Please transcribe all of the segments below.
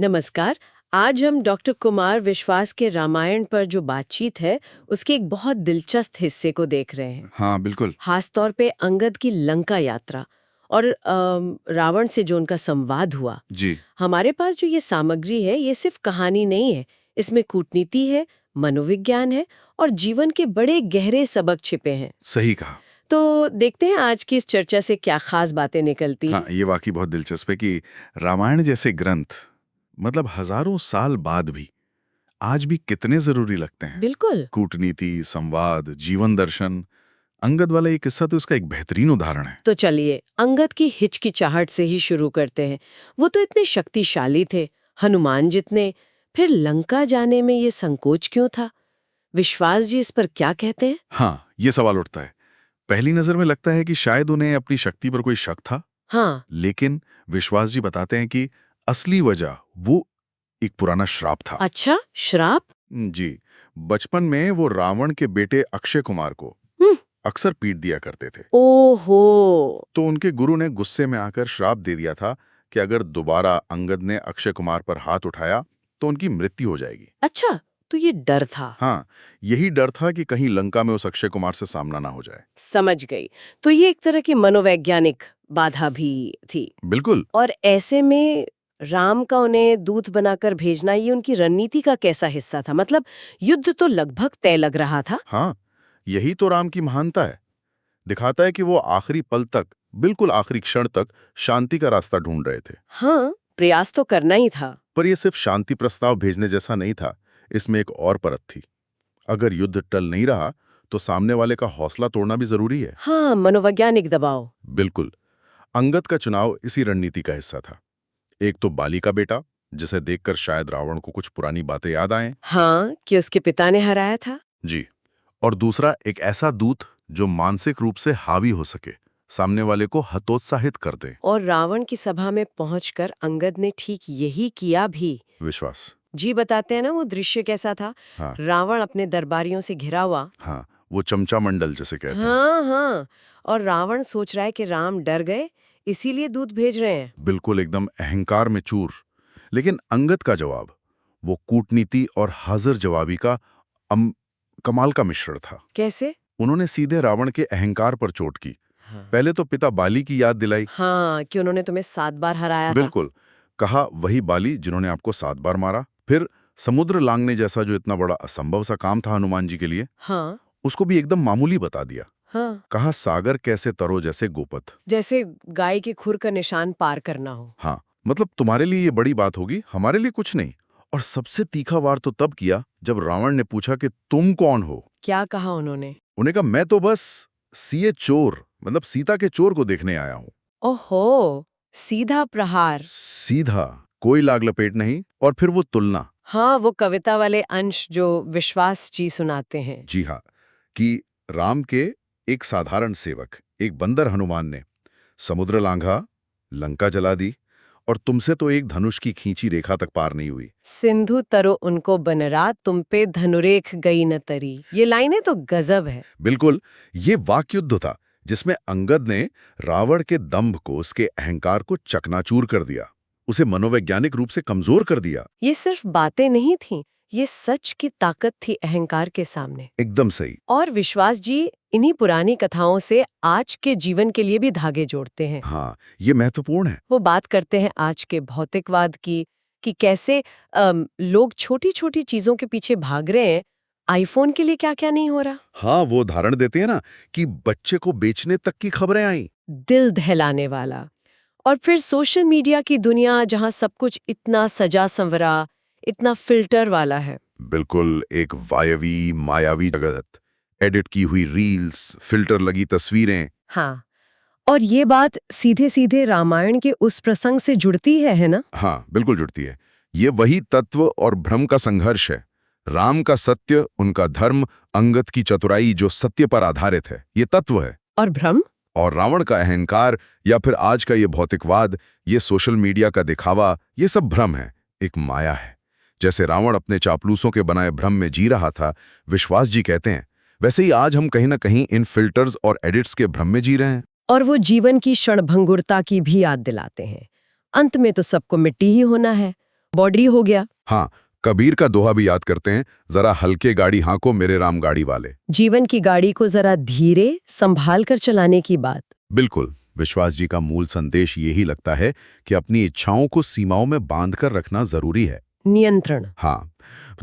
नमस्कार। आज हम डॉक्टर कुमार विश्वास के रामायण पर जो बातचीत है उसके एक बहुत दिलचस्प हिस्से को देख रहे हैं। हाँ, बिल्कुल। खास तौर पे अंगद की लंका यात्रा और रावण से जो उनका संवाद हुआ। जी, हमारे पास जो ये सामग्री है ये सिर्फ कहानी नहीं है, इसमें कूटनीति है, मनोविज्ञान है और जीवन के बड़े गहरे सबक छिपे हैं। सही कहा। तो देखते हैं आज की इस चर्चा से क्या खास बातें निकलती हाँ, हैं। ये वाक़ई बहुत दिलचस्प है कि रामायण जैसे ग्रंथ मतलब हज़ारों साल बाद भी आज भी कितने ज़रूरी लगते हैं। बिल्कुल। कूटनीति, संवाद, जीवन दर्शन, अंगद वाला ये किस्सा तो इसका एक बेहतरीन उदाहरण है। तो चलिए अंगद की हिचकिचाहट से ही शुरू करते हैं। वो तो इतने शक्तिशाली थे, हनुमान जितने, फिर लंका जाने में ये संकोच क्यों था? विश्वास जी इस पर क्या कहते हैं? हाँ, ये सवाल उठता है। पहली नज़र में लगता है कि शायद उन्हें अपनी शक्ति पर कोई शक था, हाँ। लेकिन विश्वास जी बताते हैं कि असली वजह वो एक पुराना श्राप था। अच्छा, श्राप? जी, बचपन में वो रावण के बेटे अक्षय कुमार को हम्म। अक्सर पीट दिया करते थे। ओहो। तो उनके गुरु ने गुस्से में आकर श्राप दे दिया था कि अगर दोबारा अंगद ने अक्षय कुमार पर हाथ उठाया तो उनकी मृत्यु हो जाएगी। अच्छा, तो ये डर था। हाँ, यही डर था कि कहीं लंका में उस अक्षय कुमार से सामना ना हो जाए। समझ गई। तो ये एक तरह की मनोवैज्ञानिक बाधा भी थी। बिल्कुल। और ऐसे में राम का उन्हें दूत बनाकर भेजना ये उनकी रणनीति का कैसा हिस्सा था? मतलब युद्ध तो लगभग तय लग रहा था। हाँ, यही तो राम की महानता है। दिखाता है कि वो आखिरी पल तक, बिल्कुल आखिरी क्षण तक शांति का रास्ता ढूंढ रहे थे। हाँ, प्रयास तो करना ही था। पर यह सिर्फ शांति प्रस्ताव भेजने जैसा नहीं था, इसमें एक और परत थी। अगर युद्ध टल नहीं रहा तो सामने वाले का हौसला तोड़ना भी जरूरी है। हाँ, मनोवैज्ञानिक दबाव। बिल्कुल। अंगद का चुनाव इसी रणनीति का हिस्सा था। एक तो बाली का बेटा, जिसे देखकर शायद रावण को कुछ पुरानी बातें याद आएं। हाँ, कि उसके पिता ने हराया था। जी। और दूसरा एक ऐसा दूत जो मानसिक रूप से हावी हो सके, सामने वाले को हतोत्साहित कर दे। और रावण की सभा में पहुंचकर अंगद ने ठीक यही किया भी। विश्वास। जी बताते हैं ना वो दृश्य कैसा था। हाँ रावण अपने दरबारियों से घिरा हुआ। हाँ, वो चमचा मंडल जिसे कहते हैं। हाँ हाँ। और रावण सोच रहा है कि राम डर गए इसीलिए दूत भेज रहे हैं। बिल्कुल एकदम अहंकार में चूर। लेकिन अंगद का जवाब, वो कूटनीति और हाजिर जवाबी का अम, कमाल का मिश्रण था। कैसे? उन्होंने सीधे रावण के अहंकार पर चोट की। हाँ। पहले तो पिता बाली की याद दिलाई। हाँ, कि उन्होंने तुम्हें 7 बार हराया था। बिल्कुल। कहा वही बाली जिन्होंने आपको 7 बार मारा। फिर समुद्र लांघने जैसा जो इतना बड़ा असंभव सा काम था हनुमान जी के लिए, हाँ। उसको भी एकदम मामूली बता दिया। हाँ, कहा सागर कैसे तरो जैसे गोपथ। जैसे गाय के खुर का निशान पार करना हो। हाँ, मतलब तुम्हारे लिए ये बड़ी बात होगी, हमारे लिए कुछ नहीं। और सबसे तीखा वार तो तब किया जब रावण ने पूछा कि तुम कौन हो। क्या कहा उन्होंने? उन्हें कहा मैं तो बस सीए चोर, मतलब सीता के चोर को देखने आया हूं। ओहो, सीधा प्रहार। सीधा, कोई लाग लपेट नहीं। और फिर वो तुलना। हाँ, वो कविता वाले अंश जो विश्वास जी सुनाते हैं। जी हाँ, कि राम के एक साधारण सेवक, एक बंदर हनुमान ने समुद्र लांघा, लंका जला दी, और तुमसे तो एक धनुष की खींची रेखा तक पार नहीं हुई। सिंधु तरो उनको बनरा तुम पे धनुरेख गई न तरी। ये लाइनें तो गजब है। बिल्कुल, ये वाक युद्ध था जिसमें अंगद ने रावण के दंभ को, उसके अहंकार को चकनाचूर कर दिया, उसे मनोवैज्ञानिक रूप से कमजोर कर दिया। ये सिर्फ बातें नहीं थीं, ये सच की ताकत थी अहंकार के सामने। एकदम सही। और विश्वास जी इन्हीं पुरानी कथाओं से आज के जीवन के लिए भी धागे जोड़ते हैं। हाँ, ये महत्वपूर्ण है। वो बात करते हैं आज के भौतिकवाद की, कि कैसे लोग छोटी-छोटी चीजों के पीछे भाग रहे हैं। आईफोन के लिए क्या-क्या नहीं हो रहा। हाँ, वो उदाहरण देते हैं ना कि बच्चे को बेचने तक की खबरें आई। दिल दहलाने वाला। और फिर सोशल मीडिया की दुनिया जहां सब कुछ इतना सजा संवरा, इतना फिल्टर वाला है। बिल्कुल, एक वायवी मायावी जगत, एडिट की हुई रील्स, फिल्टर लगी तस्वीरें। हाँ, और ये बात सीधे-सीधे रामायण के उस प्रसंग से जुड़ती है ना? हाँ, बिल्कुल जुड़ती है। ये वही तत्व और भ्रम का संघर्ष है। राम का सत्य, उनका धर्म, अंगद की चतुराई जो सत्य पर आधारित है, ये तत्व है। और भ्रम? और रावण का अहंकार, या फिर आज का ये भौतिकवाद, ये सोशल मीडिया का दिखावा, ये सब भ्रम है, एक माया है। जैसे रावण अपने चापलूसों के बनाए भ्रम में जी रहा था, विश्वास जी कहते हैं, वैसे ही आज हम कहीं ना कहीं इन फिल्टर्स और एडिट्स के भ्रम में जी रहे हैं। और वो जीवन की क्षणभंगुरता की भी याद दिलाते हैं। अंत में तो सबको मिट्टी ही होना है। बॉडी हो गया। हाँ, कबीर का दोहा भी याद करते हैं, जरा हल्के गाड़ी हाँको मेरे राम गाड़ी वाले। जीवन की गाड़ी को जरा धीरे संभाल कर चलाने की बात। बिल्कुल, विश्वास जी का मूल संदेश यही लगता है कि अपनी इच्छाओं को सीमाओं में बांध कर रखना जरूरी है। नियंत्रण। हाँ,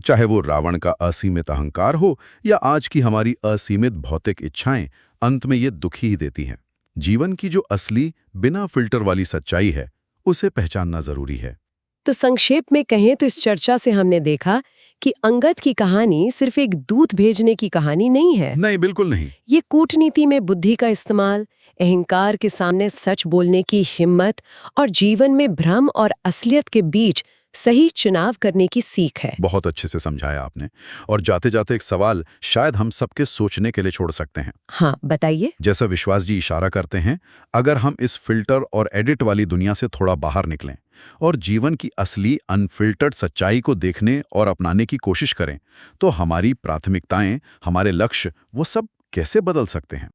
चाहे वो रावण का असीमित अहंकार हो या आज की हमारी असीमित भौतिक इच्छाएं, अंत में ये दुख ही देती हैं। जीवन की जो असली बिना फिल्टर वाली सच्चाई है, उसे पहचानना जरूरी है। तो संक्षेप में कहें तो इस चर्चा से हमने देखा कि अंगद की कहानी सिर्फ एक दूत भेजने की कहानी नहीं है। नहीं, बिल्कुल नहीं। ये कूटनीति में बुद्धि का इस्तेमाल, अहंकार के सामने सच बोलने की हिम्मत और जीवन में भ्रम और असलियत के बीच सही चुनाव करने की सीख है। बहुत अच्छे से समझाया आपने। और जाते जाते एक सवाल शायद हम सबके सोचने के लिए छोड़ सकते हैं। हाँ, बताइए। जैसा विश्वास जी इशारा करते हैं, अगर हम इस फिल्टर और एडिट वाली दुनिया से थोड़ा बाहर निकलें और जीवन की असली अनफिल्टर्ड सच्चाई को देखने और अपनाने की कोशिश करें, तो हमारी प्राथमिकताएं, हमारे लक्ष्य, वो सब कैसे बदल सकते हैं।